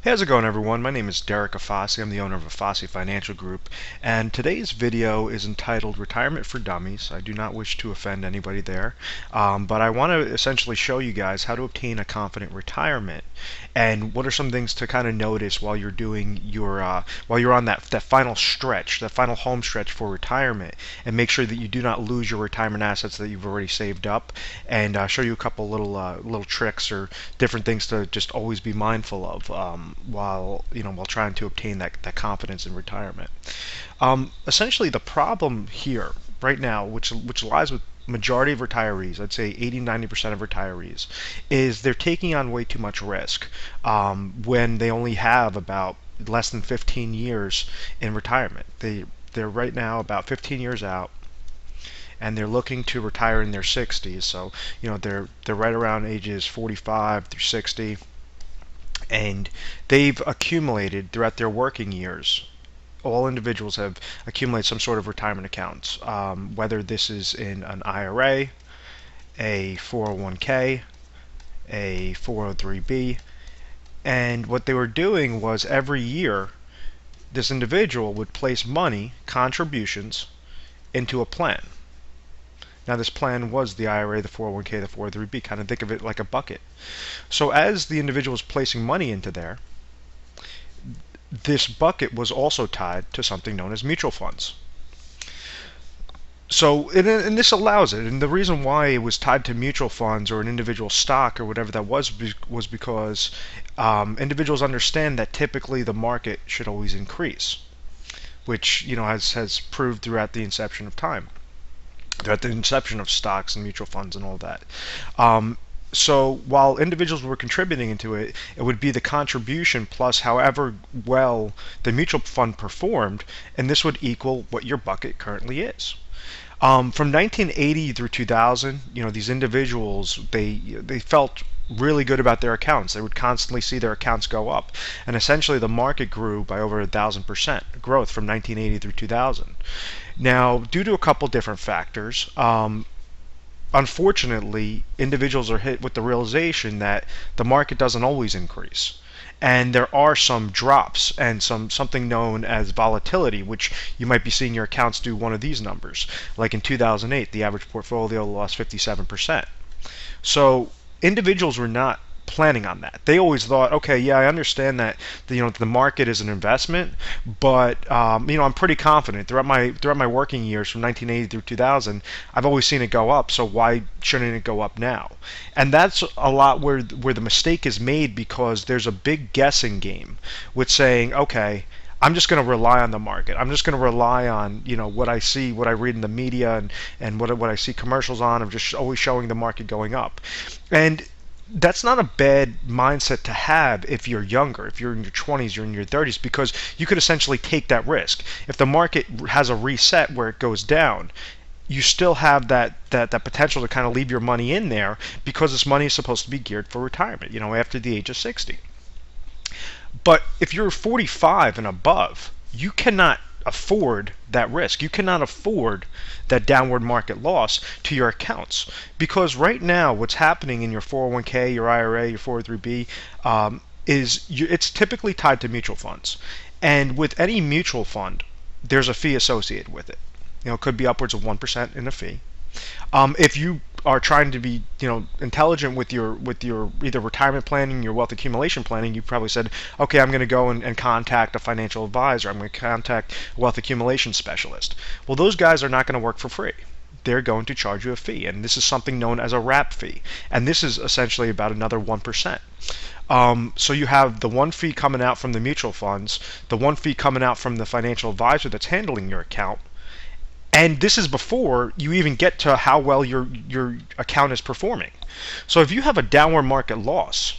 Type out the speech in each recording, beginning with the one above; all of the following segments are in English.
Hey, how's it going, everyone? My name is Derek Afasi. I'm the owner of Afasi Financial Group, and today's video is entitled Retirement for Dummies. I do not wish to offend anybody there, but I want to essentially show you guys how to obtain a confident retirement and what are some things to kind of notice while you're doing your while you're on that final stretch, that final home stretch for retirement, and make sure that you do not lose your retirement assets that you've already saved up, and show you a couple little tricks or different things to just always be mindful of while trying to obtain that confidence in retirement. Essentially, the problem here right now, which lies with majority of retirees, I'd say 80-90% of retirees, is they're taking on way too much risk when they only have about less than 15 years in retirement. They're right now about 15 years out, and they're looking to retire in their 60s. So they're right around ages 45 through 60, and they've accumulated throughout their working years. All individuals have accumulated some sort of retirement accounts, whether this is in an IRA, a 401k, a 403b, and what they were doing was every year this individual would place money, contributions, into a plan. Now this plan was the IRA, the 401k, the 403b. Kind of think of it like a bucket. So as the individual was placing money into there, this bucket was also tied to something known as mutual funds. So, and this allows it, and the reason why it was tied to mutual funds or an individual stock or whatever that was because individuals understand that typically the market should always increase, which has proved throughout the inception of time, throughout the inception of stocks and mutual funds and all that. So while individuals were contributing into it, it would be the contribution plus however well the mutual fund performed, and this would equal what your bucket currently is. From 1980 through 2000, these individuals, they felt really good about their accounts. They would constantly see their accounts go up, and essentially the market grew by over 1,000% growth from 1980 through 2000. Now, due to a couple different factors, unfortunately, individuals are hit with the realization that the market doesn't always increase. And there are some drops and something known as volatility, which you might be seeing your accounts do one of these numbers. Like in 2008, the average portfolio lost 57%. So individuals were not planning on that. They always thought, okay, yeah, I understand that the market is an investment, but I'm pretty confident throughout my working years from 1980 through 2000, I've always seen it go up, so why shouldn't it go up now? And that's a lot where the mistake is made, because there's a big guessing game with saying, okay, I'm just going to rely on the market. I'm just going to rely on what I see, what I read in the media, and what I see commercials on, of just always showing the market going up. And that's not a bad mindset to have if you're younger, if you're in your 20s, you're in your 30s, because you could essentially take that risk. If the market has a reset where it goes down, you still have that potential to kind of leave your money in there, because this money is supposed to be geared for retirement, after the age of 60. But if you're 45 and above, you cannot afford that risk. You cannot afford that downward market loss to your accounts, because right now what's happening in your 401k, your IRA, your 403b, it's typically tied to mutual funds. And with any mutual fund, there's a fee associated with it. It could be upwards of 1% in a fee. If you are trying to be intelligent with your either retirement planning, your wealth accumulation planning, you probably said, okay, I'm going to go and contact a financial advisor. I'm going to contact a wealth accumulation specialist. Well, those guys are not going to work for free. They're going to charge you a fee, and this is something known as a wrap fee, and this is essentially about another 1%. So you have the one fee coming out from the mutual funds, the one fee coming out from the financial advisor that's handling your account. And this is before you even get to how well your account is performing. So if you have a downward loss,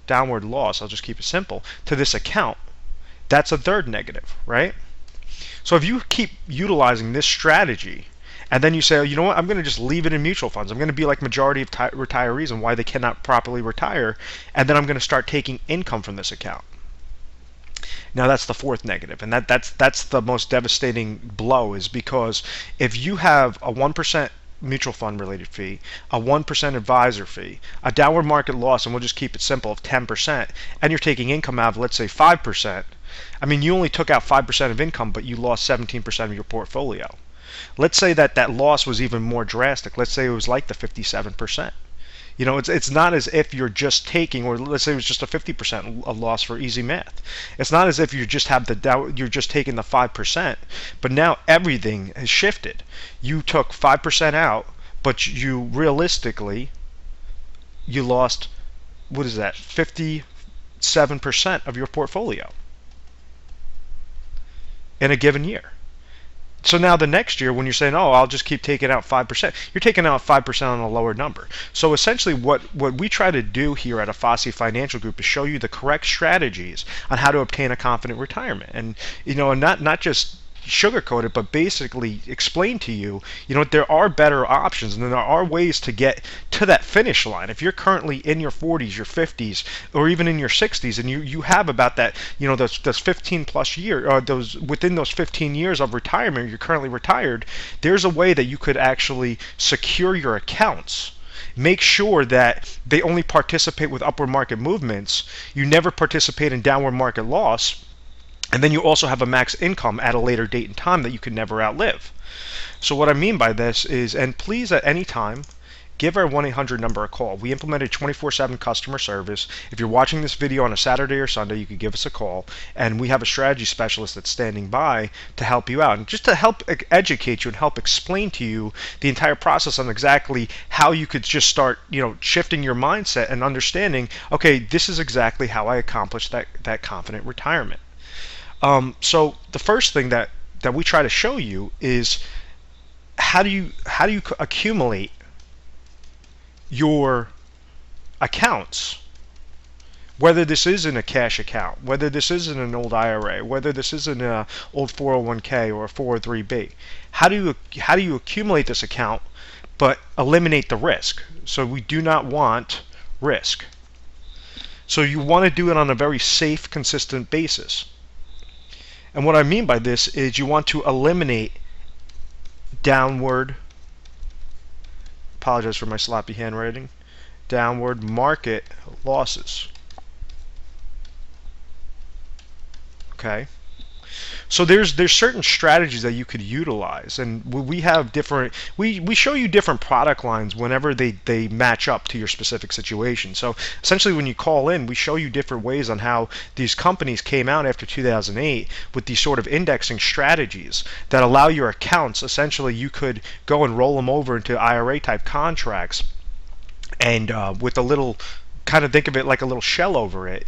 I'll just keep it simple, to this account, that's a third negative, right? So if you keep utilizing this strategy, and then you say, oh, you know what, I'm going to just leave it in mutual funds. I'm going to be like majority of retirees and why they cannot properly retire, and then I'm going to start taking income from this account. Now that's the fourth negative, and that's the most devastating blow, is because if you have a 1% mutual fund related fee, a 1% advisor fee, a downward market loss, and we'll just keep it simple, of 10%, and you're taking income out of, let's say, 5%, I mean, you only took out 5% of income, but you lost 17% of your portfolio. Let's say that that loss was even more drastic. Let's say it was like the 57%. It's not as if you're just taking, or let's say it was just a 50% loss for easy math. It's not as if you just have you're just taking the 5%, but now everything has shifted. You took 5% out, but you realistically, you lost, what is that, 57% of your portfolio in a given year. So now the next year, when you're saying, oh, I'll just keep taking out 5%, you're taking out 5% on a lower number. So essentially what we try to do here at Afasi Financial Group is show you the correct strategies on how to obtain a confident retirement. And, not just sugarcoat it, but basically explain to you, there are better options and there are ways to get to that finish line. If you're currently in your 40s, your 50s, or even in your 60s, and you have about that, those 15 plus years, or within those 15 years of retirement, you're currently retired, there's a way that you could actually secure your accounts. Make sure that they only participate with upward market movements. You never participate in downward market loss. And then you also have a max income at a later date and time that you can never outlive. So what I mean by this is, and please at any time, give our 1-800 number a call. We implemented 24/7 customer service. If you're watching this video on a Saturday or Sunday, you could give us a call, and we have a strategy specialist that's standing by to help you out, and just to help educate you and help explain to you the entire process on exactly how you could just start, shifting your mindset and understanding, okay, this is exactly how I accomplished that confident retirement. So the first thing that we try to show you is how do you accumulate your accounts, whether this is in a cash account, whether this is in an old IRA, whether this is in an old 401k or a 403b. How do you accumulate this account but eliminate the risk? So we do not want risk. So you want to do it on a very safe, consistent basis. And what I mean by this is you want to eliminate downward, apologize for my sloppy handwriting, downward market losses. Okay? So there's certain strategies that you could utilize, and we have different, we show you different product lines whenever they match up to your specific situation. So essentially when you call in, we show you different ways on how these companies came out after 2008 with these sort of indexing strategies that allow your accounts, essentially you could go and roll them over into IRA type contracts, and with a little, kind of think of it like a little shell over it,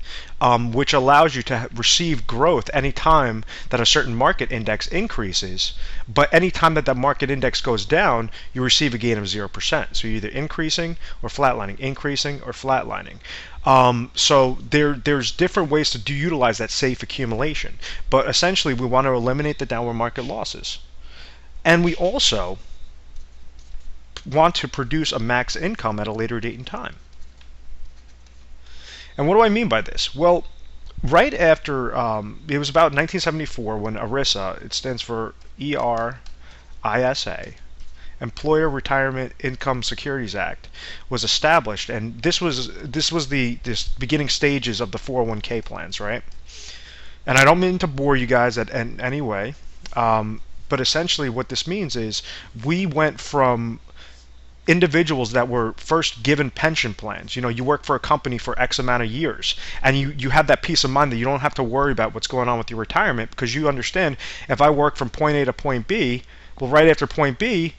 which allows you to receive growth anytime that a certain market index increases, but anytime that market index goes down, you receive a gain of 0%. So you're either increasing or flatlining, increasing or flatlining. So there's different ways to utilize that safe accumulation, but essentially we want to eliminate the downward market losses. And we also want to produce a max income at a later date and time. And what do I mean by this? Well, right after, it was about 1974 when ERISA, it stands for ERISA, Employer Retirement Income Securities Act, was established, and this was the beginning stages of the 401k plans, right? And I don't mean to bore you guys in any way, but essentially what this means is we went from individuals that were first given pension plans. You work for a company for X amount of years, and you have that peace of mind that you don't have to worry about what's going on with your retirement, because you understand, if I work from point A to point B, well, right after point B,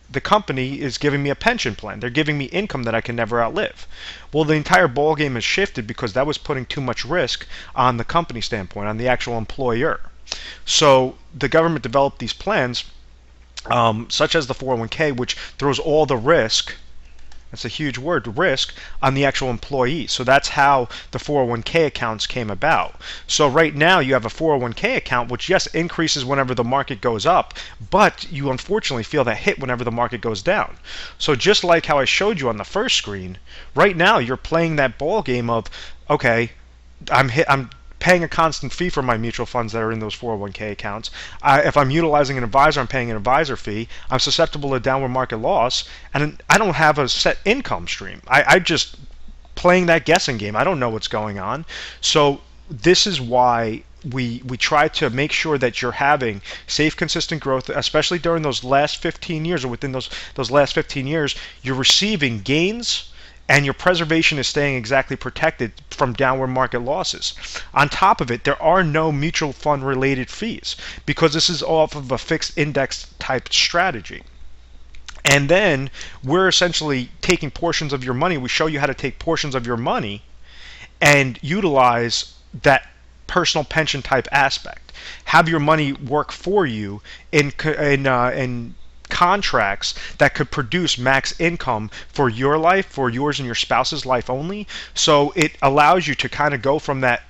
the company is giving me a pension plan. They're giving me income that I can never outlive. Well, the entire ball game has shifted because that was putting too much risk on the company standpoint, on the actual employer. So the government developed these plans, such as the 401k, which throws all the risk, that's a huge word, risk, on the actual employee. So that's how the 401k accounts came about. So right now you have a 401k account, which yes, increases whenever the market goes up, but you unfortunately feel that hit whenever the market goes down. So just like how I showed you on the first screen, right now you're playing that ball game of, okay, I'm paying a constant fee for my mutual funds that are in those 401k accounts. If I'm utilizing an advisor, I'm paying an advisor fee. I'm susceptible to downward market loss, and I don't have a set income stream. I just playing that guessing game. I don't know what's going on. So this is why we try to make sure that you're having safe, consistent growth, especially during those last 15 years, or within those last 15 years, you're receiving gains and your preservation is staying exactly protected from downward market losses. On top of it, there are no mutual fund related fees because this is off of a fixed index type strategy. And then we're essentially taking portions of your money. We show you how to take portions of your money and utilize that personal pension type aspect. Have your money work for you in contracts that could produce max income for your life, for yours and your spouse's life only. So it allows you to kind of go from that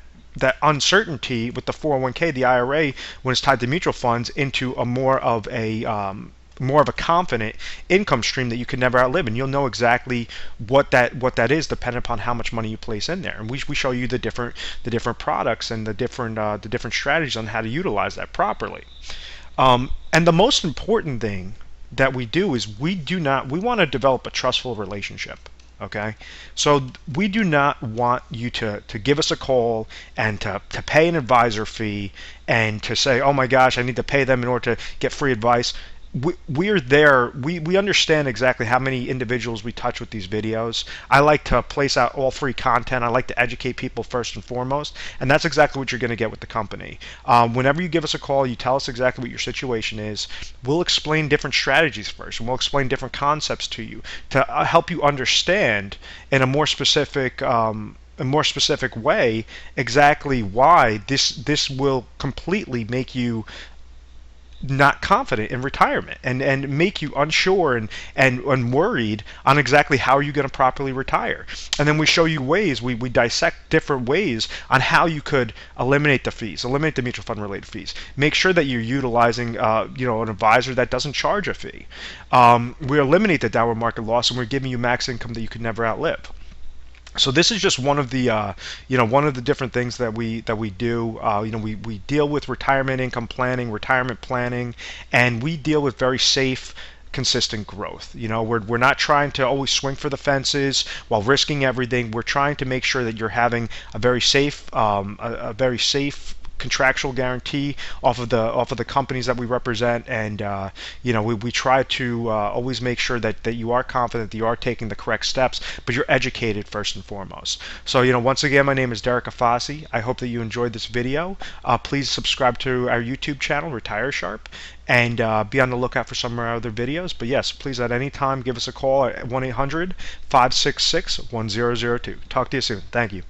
uncertainty with the 401k, the IRA, when it's tied to mutual funds, into a more of a confident income stream that you can never outlive, and you'll know exactly what that is depending upon how much money you place in there. And we show you the different products and the different strategies on how to utilize that properly. And the most important thing that we do is we want to develop a trustful relationship. Okay, so we do not want you to give us a call and to pay an advisor fee and to say, oh my gosh, I need to pay them in order to get free advice. We're there. We understand exactly how many individuals we touch with these videos. I like to place out all free content. I like to educate people first and foremost, and that's exactly what you're going to get with the company. Whenever you give us a call, you tell us exactly what your situation is. We'll explain different strategies first, and we'll explain different concepts to you to help you understand in a more specific way exactly why this will completely make you not confident in retirement and make you unsure and worried on exactly how are you going to properly retire. And then we show you ways, we dissect different ways on how you could eliminate the fees, eliminate the mutual fund related fees. Make sure that you're utilizing an advisor that doesn't charge a fee. We eliminate the downward market loss, and we're giving you max income that you could never outlive. So this is just one of the different things that we do. We deal with retirement income planning, retirement planning, and we deal with very safe, consistent growth. We're not trying to always swing for the fences while risking everything. We're trying to make sure that you're having a very safe contractual guarantee off of the companies that we represent, and we try to always make sure that you are confident, that you are taking the correct steps, but you're educated first and foremost. So once again, my name is Derek Afasi. I hope that you enjoyed this video. Please subscribe to our YouTube channel, Retire Sharp, and be on the lookout for some of our other videos. But yes, please at any time give us a call at 1-800-566-1002. Talk to you soon. Thank you.